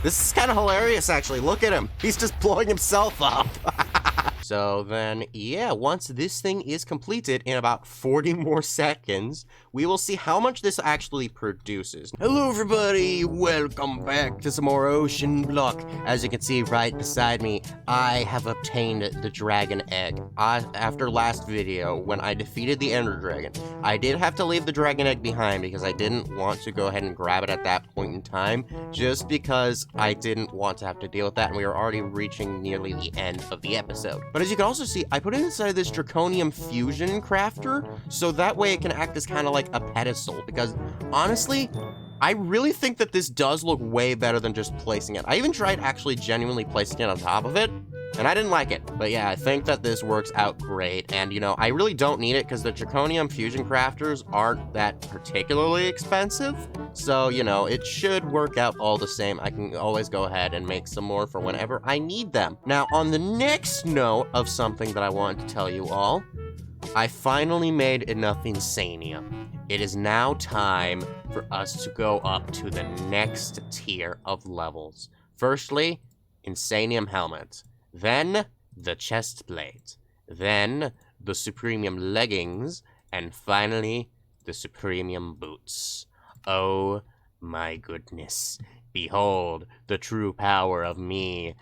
This is kind of hilarious, actually. Look at him. He's just blowing himself up. So then, yeah, once this thing is completed in about 40 more seconds, we will see how much this actually produces. Hello, everybody. Welcome back to some more Oceanblock. As you can see right beside me, I have obtained the dragon egg. After last video, when I defeated the ender dragon, I did have to leave the dragon egg behind because I didn't want to go ahead and grab it at that point in time, just because I didn't want to have to deal with that, and we were already reaching nearly the end of the episode. But as you can also see, I put it inside this draconium fusion crafter, so that way it can act as kind of like a pedestal, because honestly, I really think that this does look way better than just placing it. I even tried actually genuinely placing it on top of it, and I didn't like it. But yeah, I think that this works out great, and you know, I really don't need it because the draconium fusion crafters aren't that particularly expensive, so you know, it should work out all the same. I can always go ahead and make some more for whenever I need them. Now, on the next note of something that I wanted to tell you all, I finally made enough insanium. It is now time for us to go up to the next tier of levels. Firstly, insanium helmet. Then, the chest plate. Then, the supremium leggings. And finally, the supremium boots. Oh my goodness. Behold the true power of me.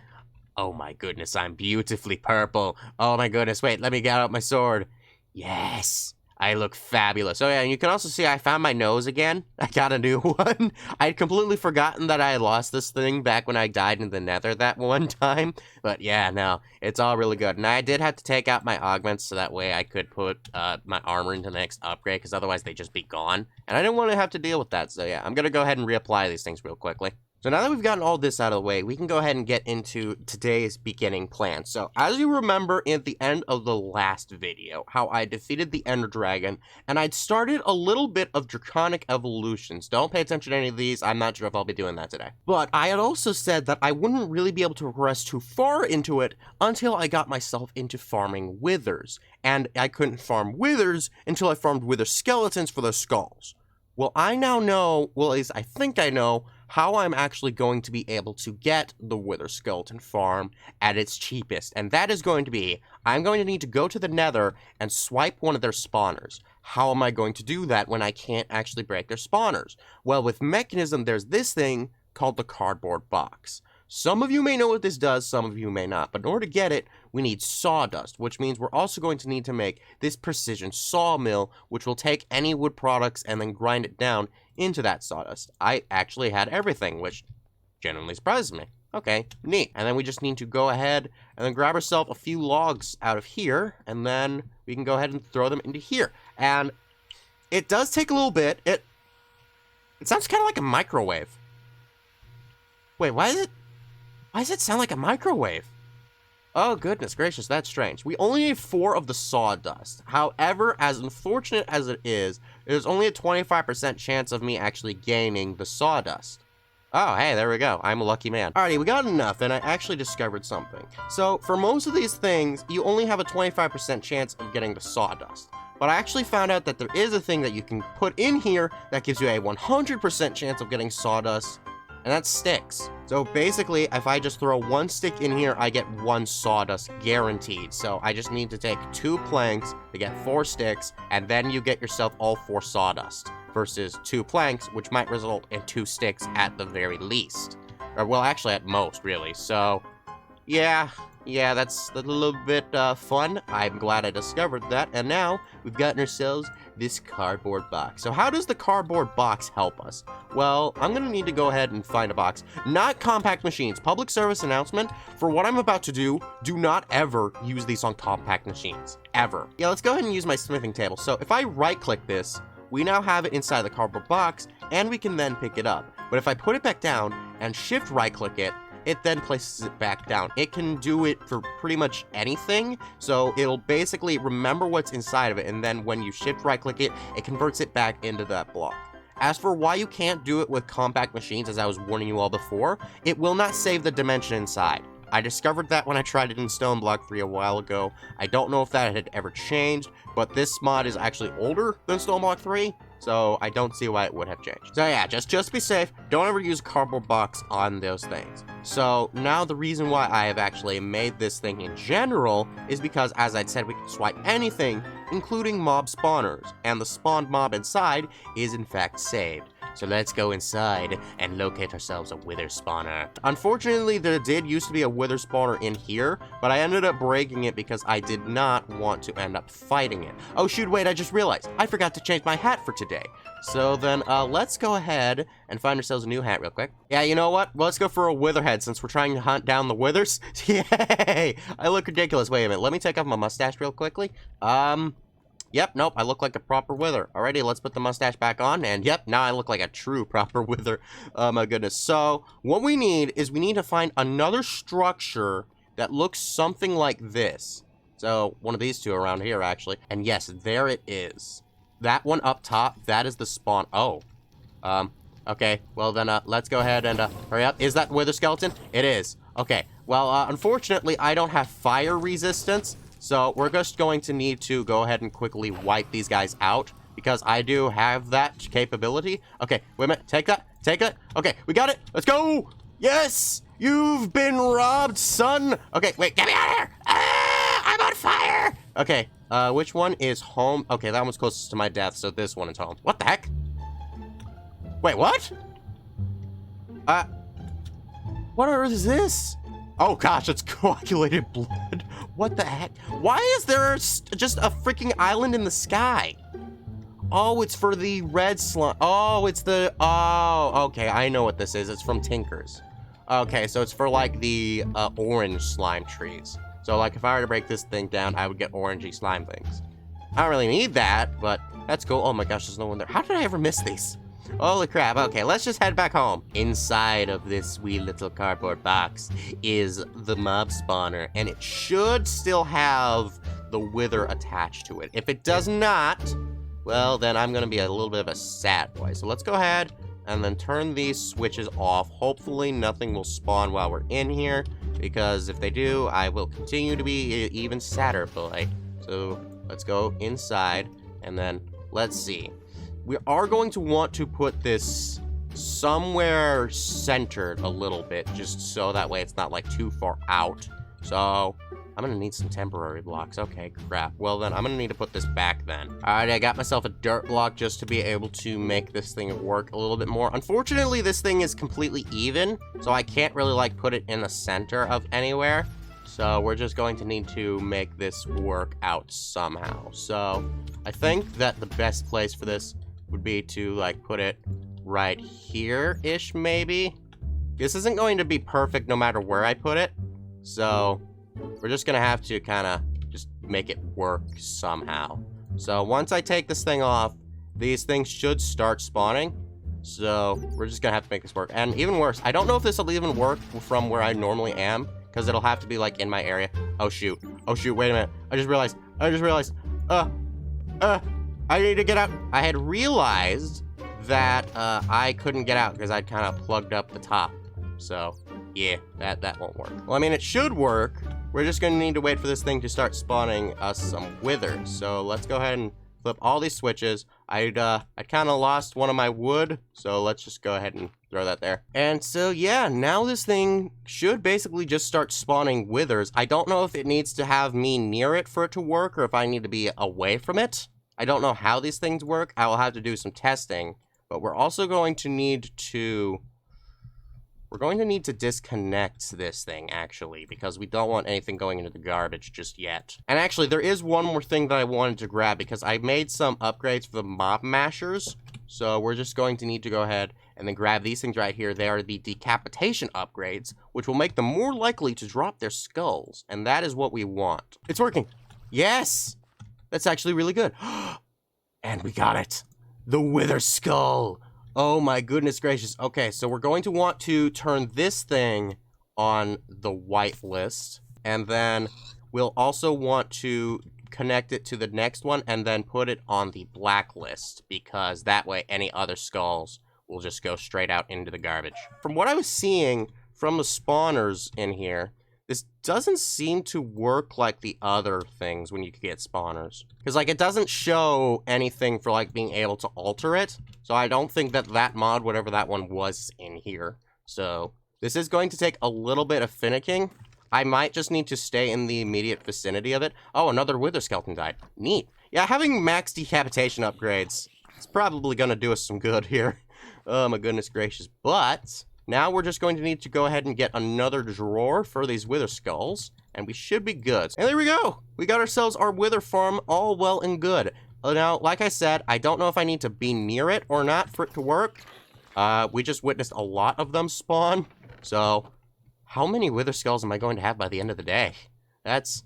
Oh my goodness, I'm beautifully purple. Oh my goodness, wait, let me get out my sword. Yes, I look fabulous. Oh yeah, and you can also see I found my nose again. I got a new one. I'd completely forgotten that I had lost this thing back when I died in the nether that one time. But yeah, no, it's all really good. And I did have to take out my augments so that way I could put my armor into the next upgrade, because otherwise they'd just be gone. And I didn't want to have to deal with that, so yeah, I'm going to go ahead and reapply these things real quickly. So now that we've gotten all this out of the way, we can go ahead and get into today's beginning plan. So as you remember at the end of the last video, how I defeated the ender dragon, and I'd started a little bit of draconic evolutions. Don't pay attention to any of these. I'm not sure if I'll be doing that today. But I had also said that I wouldn't really be able to progress too far into it until I got myself into farming withers. And I couldn't farm withers until I farmed wither skeletons for the skulls. Well, I now know, well, at least I think I know, how I'm actually going to be able to get the wither skeleton farm at its cheapest. And that is going to be, I'm going to need to go to the nether and swipe one of their spawners. How am I going to do that when I can't actually break their spawners? Well, with Mechanism, there's this thing called the cardboard box. Some of you may know what this does, some of you may not. But in order to get it, we need sawdust, which means we're also going to need to make this precision sawmill, which will take any wood products and then grind it down into that sawdust. I actually had everything, which genuinely surprises me. Okay, neat. And then we just need to go ahead and then grab ourselves a few logs out of here, and then we can go ahead and throw them into here. And it does take a little bit. It sounds kind of like a microwave. Wait, why does it sound like a microwave? Oh, goodness gracious, that's strange. We only need 4 of the sawdust. However, as unfortunate as it is, there's only a 25% chance of me actually gaining the sawdust. Oh, hey, there we go. I'm a lucky man. Alrighty, we got enough, and I actually discovered something. So, for most of these things, you only have a 25% chance of getting the sawdust. But I actually found out that there is a thing that you can put in here that gives you a 100% chance of getting sawdust, and that's sticks. So basically, if I just throw 1 stick in here, I get 1 sawdust guaranteed. So I just need to take 2 planks to get 4 sticks, and then you get yourself all 4 sawdust, versus 2 planks, which might result in 2 sticks at the very least. Or, well, actually at most, really. So, yeah, that's a little bit fun. I'm glad I discovered that, and now we've gotten ourselves this cardboard box. So how does the cardboard box help us? Well, I'm gonna need to go ahead and find a box. Not compact machines. Public service announcement, for what I'm about to do not ever use these on compact machines. Ever. Yeah, let's go ahead and use my smithing table. So if I right-click this, we now have it inside the cardboard box, and we can then pick it up. But if I put it back down and shift right-click it, it then places it back down. It can do it for pretty much anything, so it'll basically remember what's inside of it, and then when you shift right-click it, it converts it back into that block. As for why you can't do it with compact machines, as I was warning you all before, it will not save the dimension inside. I discovered that when I tried it in Stone Block 3 a while ago. I don't know if that had ever changed, but this mod is actually older than Stone Block 3, so I don't see why it would have changed. So yeah, just be safe. Don't ever use a cardboard box on those things. So now the reason why I have actually made this thing in general is because, as I'd said, we can swipe anything, including mob spawners, and the spawned mob inside is in fact saved. So let's go inside and locate ourselves a wither spawner. Unfortunately, there did used to be a wither spawner in here, but I ended up breaking it because I did not want to end up fighting it. Oh shoot, wait, I just realized. I forgot to change my hat for today. So then, let's go ahead and find ourselves a new hat real quick. Yeah, you know what? Let's go for a wither head since we're trying to hunt down the withers. Yay! I look ridiculous. Wait a minute, let me take off my mustache real quickly. Yep, nope, I look like a proper wither. Alrighty, let's put the mustache back on, and yep, now I look like a true proper wither. Oh my goodness. So, what we need is we need to find another structure that looks something like this. So, one of these two around here, actually. And yes, there it is. That one up top, that is the spawn. Oh. Okay, well then, let's go ahead and, hurry up. Is that wither skeleton? It is. Okay, well, unfortunately, I don't have fire resistance. So we're just going to need to go ahead and quickly wipe these guys out because I do have that capability. Okay, wait a minute. Take that. Take it. Okay, we got it. Let's go. Yes, you've been robbed, son. Okay, wait, get me out of here. Ah, I'm on fire. Okay, which one is home? Okay, that one's closest to my death, so this one is home. What the heck? Wait, what? What on earth is this? Oh gosh, it's coagulated blood. What the heck? Why is there just a freaking island in the sky? Oh, it's for the red slime. Oh, it's the... Oh, okay, I know what this is. It's from Tinker's. Okay, so it's for like the orange slime trees. So like if I were to break this thing down, I would get orangey slime things. I don't really need that, but that's cool. Oh my gosh, there's no one there. How did I ever miss these? Holy crap. Okay, let's just head back home. Inside of this wee little cardboard box is the mob spawner, and it should still have the wither attached to it. If it does not, well, then I'm gonna be a little bit of a sad boy. So let's go ahead and then turn these switches off. Hopefully nothing will spawn while we're in here, because if they do, I will continue to be an even sadder boy. So let's go inside, and then let's see. We are going to want to put this somewhere centered a little bit, just so that way it's not like too far out. So I'm gonna need some temporary blocks. Okay, crap. Well then, I'm gonna need to put this back then. Alright, I got myself a dirt block just to be able to make this thing work a little bit more. Unfortunately, this thing is completely even, so I can't really like put it in the center of anywhere. So we're just going to need to make this work out somehow. So I think that the best place for this would be to like put it right here-ish maybe. This isn't going to be perfect no matter where I put it, so we're just gonna have to kind of just make it work somehow. So once I take this thing off, these things should start spawning, so we're just gonna have to make this work. And even worse, I don't know if this will even work from where I normally am, because it'll have to be like in my area. Oh shoot, wait a minute, I just realized, I need to get out. I had realized that I couldn't get out because I'd kind of plugged up the top. So, yeah, that won't work. Well, I mean, it should work. We're just going to need to wait for this thing to start spawning us some withers. So let's go ahead and flip all these switches. I kind of lost one of my wood, so let's just go ahead and throw that there. And so, yeah, now this thing should basically just start spawning withers. I don't know if it needs to have me near it for it to work or if I need to be away from it. I don't know how these things work. I will have to do some testing, but we're also going to need to... We're going to need to disconnect this thing, actually, because we don't want anything going into the garbage just yet. And actually, there is one more thing that I wanted to grab, because I made some upgrades for the mob mashers. So we're just going to need to go ahead and then grab these things right here. They are the decapitation upgrades, which will make them more likely to drop their skulls. And that is what we want. It's working. Yes! That's actually really good. And we got it. The wither skull. Oh my goodness gracious. Okay, so we're going to want to turn this thing on the white list. And then we'll also want to connect it to the next one and then put it on the black list. Because that way any other skulls will just go straight out into the garbage. From what I was seeing from the spawners in here, this doesn't seem to work like the other things when you get spawners. Because, like, it doesn't show anything for, like, being able to alter it. So I don't think that that mod, whatever that one was, in here. So this is going to take a little bit of finicking. I might just need to stay in the immediate vicinity of it. Oh, another wither skeleton died. Neat. Yeah, having max decapitation upgrades is probably going to do us some good here. Oh, my goodness gracious. But now we're just going to need to go ahead and get another drawer for these wither skulls, and we should be good. And there we go. We got ourselves our wither farm all well and good. Now, like I said, I don't know if I need to be near it or not for it to work. We just witnessed a lot of them spawn. So, how many wither skulls am I going to have by the end of the day? That's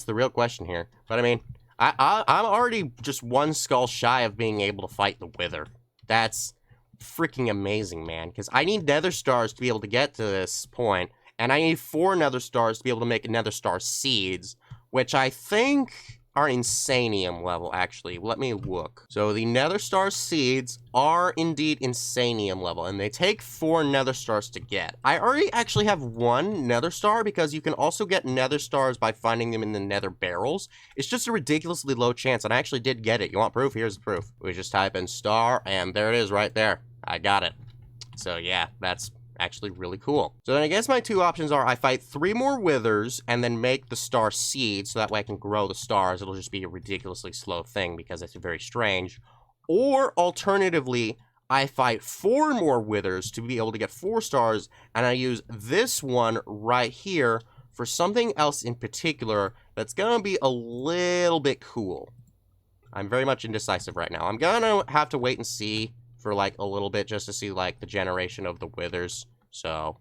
the real question here. But I mean, I'm already just one skull shy of being able to fight the wither. That's freaking amazing, man, because I need nether stars to be able to get to this point, and I need 4 nether stars to be able to make nether star seeds, which I think are insanium level, actually. Let me look. So the nether star seeds are indeed insanium level, and they take 4 nether stars to get. I already actually have 1 nether star, because you can also get nether stars by finding them in the nether barrels. It's just a ridiculously low chance, and I actually did get it. You want proof? Here's the proof. We just type in star, and there it is right there. I got it. So yeah, that's actually really cool. So then I guess my 2 options are I fight 3 more withers and then make the star seed so that way I can grow the stars. It'll just be a ridiculously slow thing because it's very strange. Or alternatively, I fight 4 more withers to be able to get 4 stars, and I use this one right here for something else in particular that's gonna be a little bit cool. I'm very much indecisive right now. I'm gonna have to wait and see for like a little bit just to see like the generation of the withers. So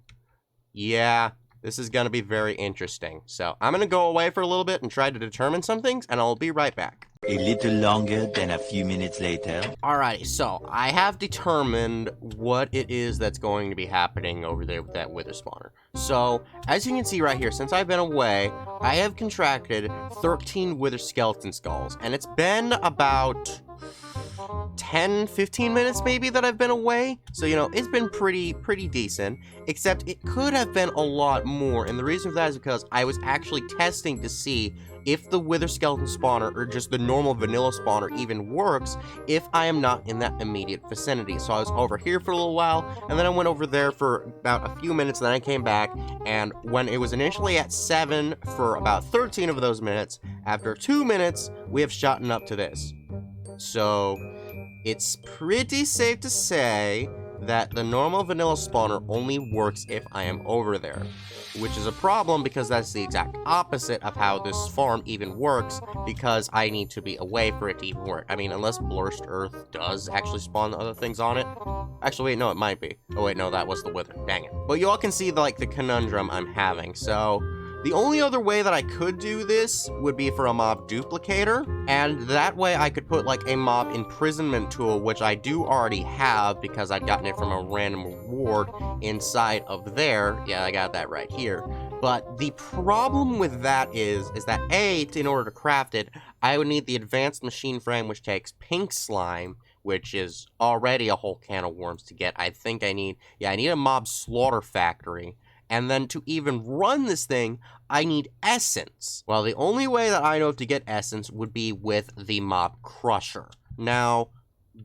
yeah, this is gonna be very interesting. So I'm gonna go away for a little bit and try to determine some things, and I'll be right back. A little longer than a few minutes later. Alrighty, so I have determined what it is that's going to be happening over there with that wither spawner. So, as you can see right here, since I've been away, I have contracted 13 wither skeleton skulls, and it's been about 10-15 minutes maybe that I've been away. So, you know, it's been pretty decent, except it could have been a lot more, and the reason for that is because I was actually testing to see if the wither skeleton spawner or just the normal vanilla spawner even works if I am not in that immediate vicinity. So I was over here for a little while, and then I went over there for about a few minutes, and then I came back, and when it was initially at 7 for about 13 of those minutes, after 2 minutes, we have shot up to this. So it's pretty safe to say that the normal vanilla spawner only works if I am over there, which is a problem because that's the exact opposite of how this farm even works, because I need to be away for it to even work. I mean, unless Blurst Earth does actually spawn other things on it. Actually, wait, no, it might be. Oh, wait, no, that was the wither. Dang it. But you all can see, the conundrum I'm having. So the only other way that I could do this would be for a mob duplicator, and that way I could put like a mob imprisonment tool, which I do already have because I'd gotten it from a random reward inside of there. Yeah, I got that right here. But the problem with that is that in order to craft it, I would need the advanced machine frame, which takes pink slime, which is already a whole can of worms to get. I think I need a mob slaughter factory. And then to even run this thing, I need essence. Well, the only way that I know of to get essence would be with the mob crusher. Now,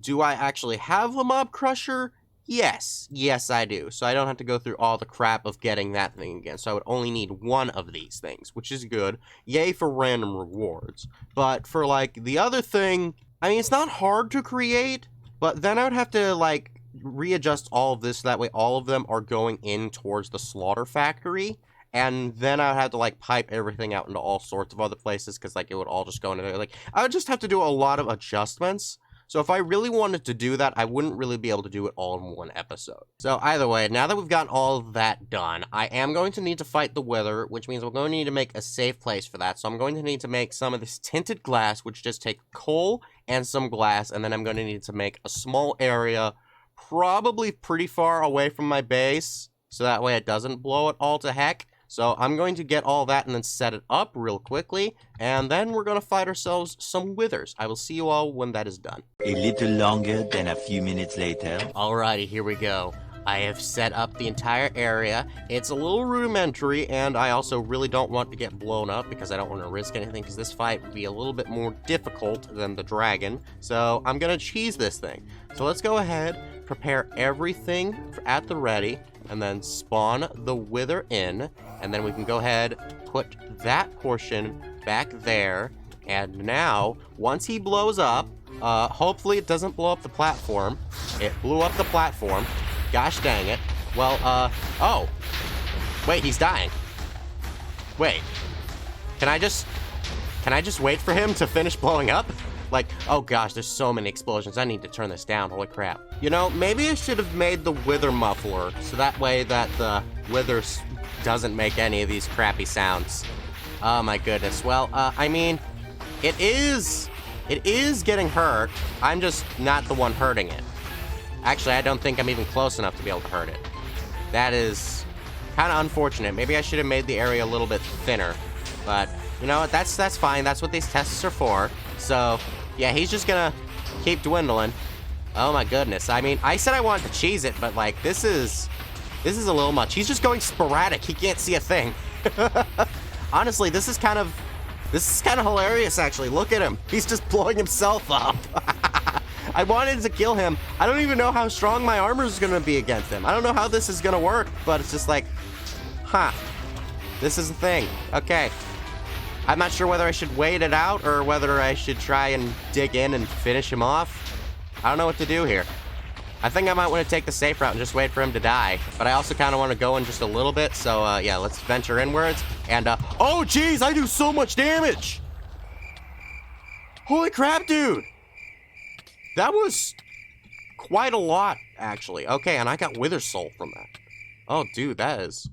do I actually have a mob crusher? Yes. Yes, I do. So I don't have to go through all the crap of getting that thing again. So I would only need one of these things, which is good. Yay for random rewards. But for, the other thing, I mean, it's not hard to create, but then I would have to, readjust all of this so that way all of them are going in towards the slaughter factory, and then I would have to pipe everything out into all sorts of other places because it would all just go into there. I would just have to do a lot of adjustments. So if I really wanted to do that, I wouldn't really be able to do it all in one episode. So either way, now that we've gotten all of that done, I am going to need to fight the wither, which means we're going to need to make a safe place for that. So I'm going to need to make some of this tinted glass, which just take coal and some glass, and then I'm going to need to make a small area probably pretty far away from my base, so that way it doesn't blow it all to heck. So I'm going to get all that and then set it up real quickly, and then we're going to fight ourselves some withers. I will see you all when that is done. A little longer than a few minutes later. Alrighty, here we go. I have set up the entire area. It's a little rudimentary, and I also really don't want to get blown up because I don't want to risk anything, because this fight would be a little bit more difficult than the dragon. So I'm gonna cheese this thing. So let's go ahead, prepare everything at the ready, and then spawn the wither in, and then we can go ahead, put that portion back there, and now, once he blows up, hopefully it doesn't blow up the platform. It blew up the platform. Gosh dang it. Well, oh. Wait, he's dying. Wait. Can I just wait for him to finish blowing up? Like, oh gosh, there's so many explosions. I need to turn this down. Holy crap. You know, maybe I should have made the wither muffler, so that way that the wither doesn't make any of these crappy sounds. Oh my goodness. Well, I mean, it is getting hurt. I'm just not the one hurting it. Actually, I don't think I'm even close enough to be able to hurt it. That is kind of unfortunate. Maybe I should have made the area a little bit thinner. But, you know what, that's fine. That's what these tests are for. So, yeah, he's just gonna keep dwindling. Oh my goodness. I mean, I said I wanted to cheese it, but like, this is a little much. He's just going sporadic. He can't see a thing. Honestly, this is kind of hilarious, actually. Look at him. He's just blowing himself up. I wanted to kill him. I don't even know how strong my armor is going to be against him. I don't know how this is going to work, but it's just like, huh. This is the thing. Okay. I'm not sure whether I should wait it out or whether I should try and dig in and finish him off. I don't know what to do here. I think I might want to take the safe route and just wait for him to die. But I also kind of want to go in just a little bit. So, yeah, let's venture inwards. And, oh, geez, I do so much damage. Holy crap, dude. That was quite a lot, actually. Okay, and I got Wither Soul from that. Oh, dude, that is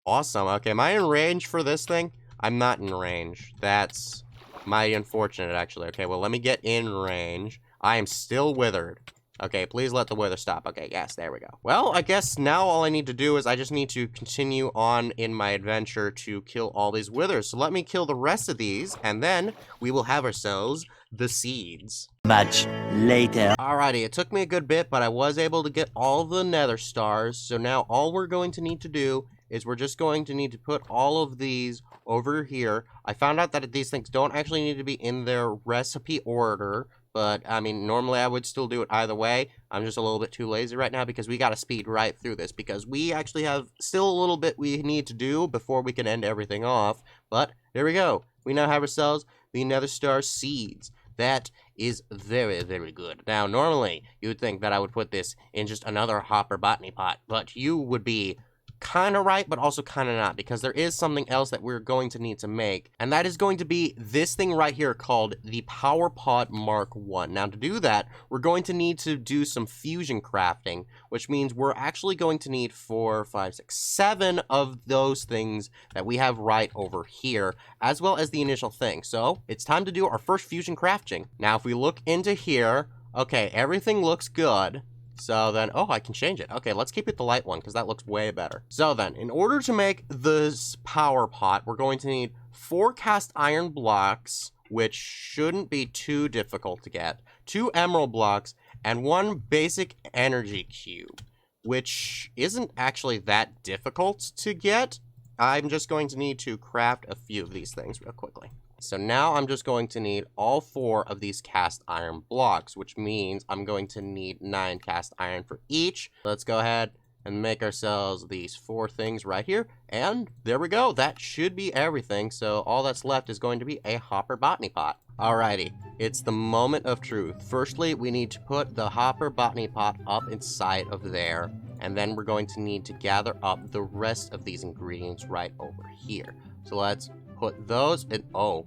awesome. Okay, am I in range for this thing? I'm not in range. That's mighty unfortunate, actually. Okay, well, let me get in range. I am still withered. Okay, please let the wither stop. Okay, yes, there we go. Well, I guess now all I need to do is I just need to continue on in my adventure to kill all these withers. So let me kill the rest of these, and then we will have ourselves the seeds. Much later. Alrighty, it took me a good bit, but I was able to get all the nether stars. So now all we're going to need to do is we're just going to need to put all of these over here. I found out that these things don't actually need to be in their recipe order. But, I mean, normally I would still do it either way. I'm just a little bit too lazy right now because we got to speed right through this. Because we actually have still a little bit we need to do before we can end everything off. But, there we go. We now have ourselves the Nether Star Seeds. That is very, very good. Now, normally, you would think that I would put this in just another hopper botany pot. But you would be kind of right, but also kind of not, because there is something else that we're going to need to make, and that is going to be this thing right here called the Power Pot Mark 1. Now, to do that, we're going to need to do some fusion crafting, which means we're actually going to need 4, 5, 6, 7 of those things that we have right over here, as well as the initial thing. So, it's time to do our first fusion crafting. Now, if we look into here, okay, everything looks good. So then, oh, I can change it. Okay, let's keep it the light one, because that looks way better. So then, in order to make this power pot, we're going to need 4 cast iron blocks, which shouldn't be too difficult to get, 2 emerald blocks, and 1 basic energy cube, which isn't actually that difficult to get. I'm just going to need to craft a few of these things real quickly. So now I'm just going to need all 4 of these cast iron blocks, which means I'm going to need 9 cast iron for each. Let's go ahead and make ourselves these 4 things right here. And there we go. That should be everything. So all that's left is going to be a hopper botany pot. Alrighty, it's the moment of truth. Firstly, we need to put the hopper botany pot up inside of there. And then we're going to need to gather up the rest of these ingredients right over here. So let's put those in. Oh,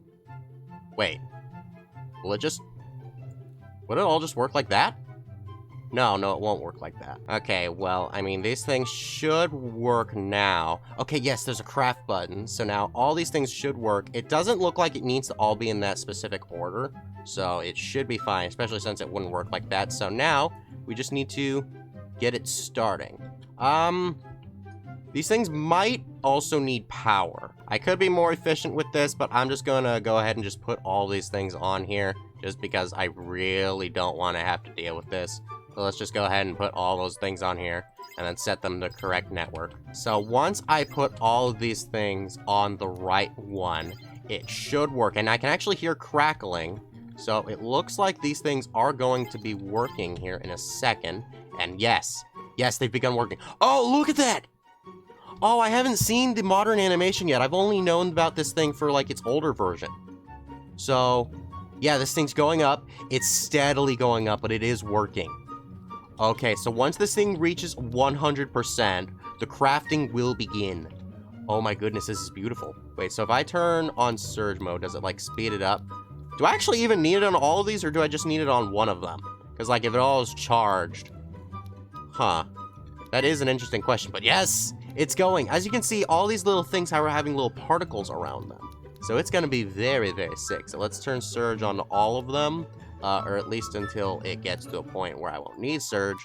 wait. Will it all just work like that? No, it won't work like that. Okay, well, I mean, these things should work now. Okay, yes, there's a craft button. So now all these things should work. It doesn't look like it needs to all be in that specific order. So it should be fine, especially since it wouldn't work like that. So now we just need to get it starting. These things might also need power. I could be more efficient with this, but I'm just gonna go ahead and just put all these things on here just because I really don't want to have to deal with this. So let's just go ahead and put all those things on here. and then set them to correct network. So once I put all of these things on the right one, it should work. And I can actually hear crackling. So it looks like these things are going to be working here in a second. And yes, they've begun working. Oh, look at that! Oh, I haven't seen the modern animation yet. I've only known about this thing for like its older version. So yeah, this thing's going up. It's steadily going up, but it is working. Okay, so once this thing reaches 100%, the crafting will begin. Oh my goodness, this is beautiful. Wait, so if I turn on surge mode, does it like speed it up? Do I actually even need it on all of these, or do I just need it on one of them? Because like if it all is charged. Huh. That is an interesting question, but yes, it's going. As you can see, all these little things are having little particles around them. So it's going to be very, very sick. So let's turn surge on all of them, or at least until it gets to a point where I won't need surge.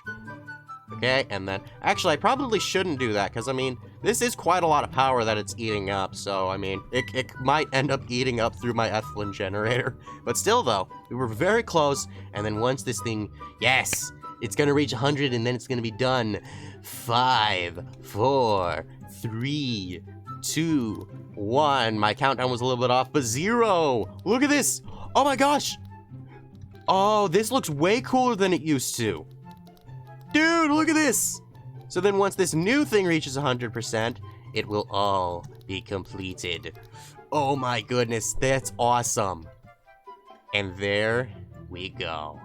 Okay, and then, actually, I probably shouldn't do that, because, I mean, this is quite a lot of power that it's eating up, so, I mean, it might end up eating up through my Ethlin generator. But still, though, we were very close, and then once this thing, yes, it's going to reach 100, and then it's going to be done. 5, 4, 3, 2, 1. My countdown was a little bit off, but 0. Look at this. Oh my gosh. Oh, this looks way cooler than it used to. Dude, look at this. So then once this new thing reaches 100%, it will all be completed. Oh my goodness, that's awesome. And there we go.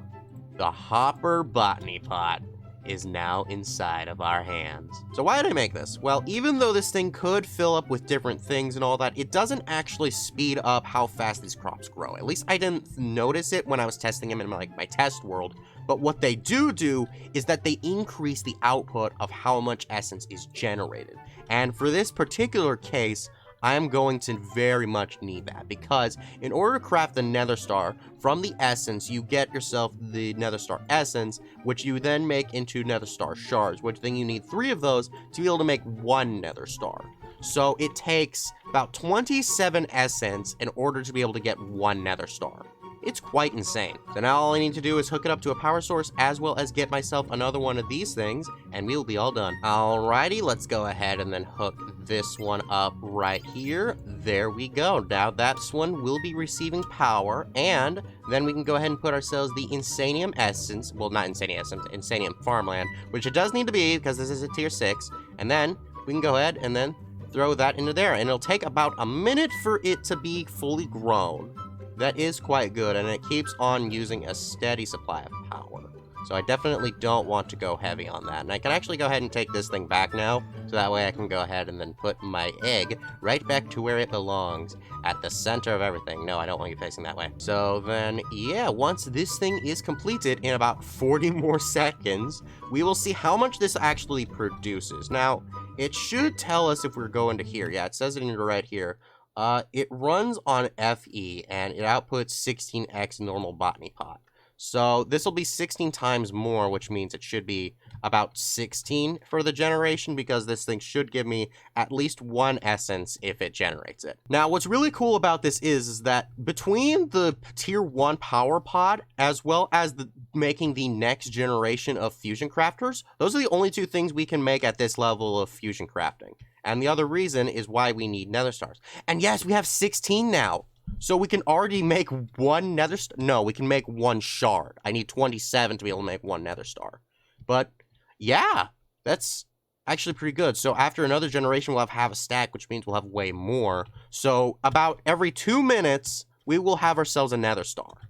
The Hopper Botany Pot is now inside of our hands. So why did I make this? Well, even though this thing could fill up with different things and all that, it doesn't actually speed up how fast these crops grow. At least I didn't notice it when I was testing them in my test world. But what they do is that they increase the output of how much essence is generated. And for this particular case, I am going to very much need that, because in order to craft the nether star, from the essence, you get yourself the nether star essence, which you then make into nether star shards, which then you need 3 of those to be able to make 1 nether star. So it takes about 27 essence in order to be able to get 1 nether star. It's quite insane. So now all I need to do is hook it up to a power source, as well as get myself another one of these things, and we'll be all done. Alrighty, let's go ahead and then hook this one up right here. There we go. Now that one will be receiving power, and then we can go ahead and put ourselves the Insanium Essence. Well, not Insanium Essence, Insanium Farmland, which it does need to be, because this is a tier 6. And then we can go ahead and then throw that into there, and it'll take about a minute for it to be fully grown. That is quite good, and it keeps on using a steady supply of power. So I definitely don't want to go heavy on that. And I can actually go ahead and take this thing back now, so that way I can go ahead and then put my egg right back to where it belongs, at the center of everything. No, I don't want you facing that way. So then, yeah, once this thing is completed in about 40 more seconds, we will see how much this actually produces. Now, it should tell us if we're going to here. Yeah, it says it in right here. It runs on FE, and it outputs 16x normal botany pot. So this will be 16 times more, which means it should be about 16 for the generation, because this thing should give me at least 1 essence if it generates it. Now, what's really cool about this is that between the tier 1 power pod, as well as making the next generation of fusion crafters, those are the only 2 things we can make at this level of fusion crafting. And the other reason is why we need nether stars. And yes, we have 16 now. So we can already make 1 nether star. No, we can make 1 shard. I need 27 to be able to make 1 nether star. But yeah, that's actually pretty good. So after another generation, we'll have half a stack, which means we'll have way more. So about every 2 minutes, we will have ourselves a nether star.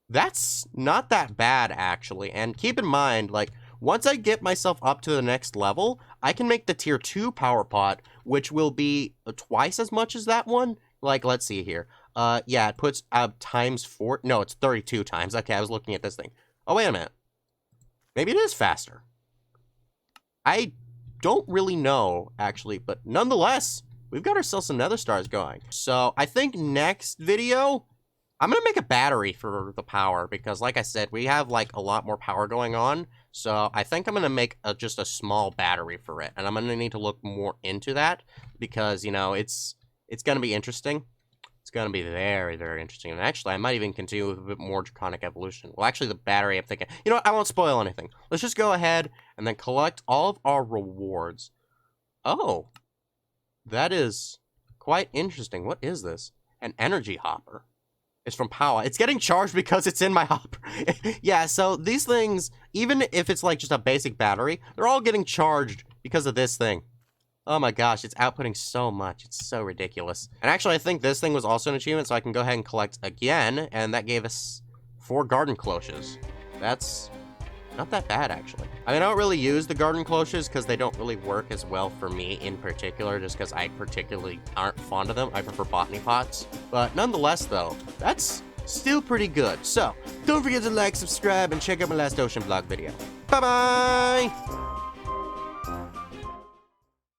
That's not that bad, actually. And keep in mind, like, once I get myself up to the next level, I can make the tier 2 power pot, which will be twice as much as that one. Like, let's see here. Yeah, it puts times 4. No, it's 32 times. Okay, I was looking at this thing. Oh, wait a minute. Maybe it is faster. I don't really know, actually, but nonetheless, we've got ourselves some nether stars going. So I think next video, I'm going to make a battery for the power, because like I said, we have like a lot more power going on. So I think I'm going to make just a small battery for it. And I'm going to need to look more into that, because, you know, it's going to be interesting. It's It's gonna be very, very interesting. And actually, I might even continue with a bit more draconic evolution. Well, actually, the battery, I'm thinking, you know what? I won't spoil anything. Let's just go ahead and then collect all of our rewards. Oh, that is quite interesting. What is this? An energy hopper. It's from power. It's getting charged because it's in my hopper. Yeah, so these things, even if it's like just a basic battery, they're all getting charged because of this thing. Oh my gosh, it's outputting so much. It's so ridiculous. And actually, I think this thing was also an achievement, so I can go ahead and collect again, and that gave us 4 garden cloches. That's not that bad, actually. I mean, I don't really use the garden cloches because they don't really work as well for me in particular, just because I particularly aren't fond of them. I prefer botany pots. But nonetheless, though, that's still pretty good. So, don't forget to like, subscribe, and check out my last Oceanblock video. Bye-bye!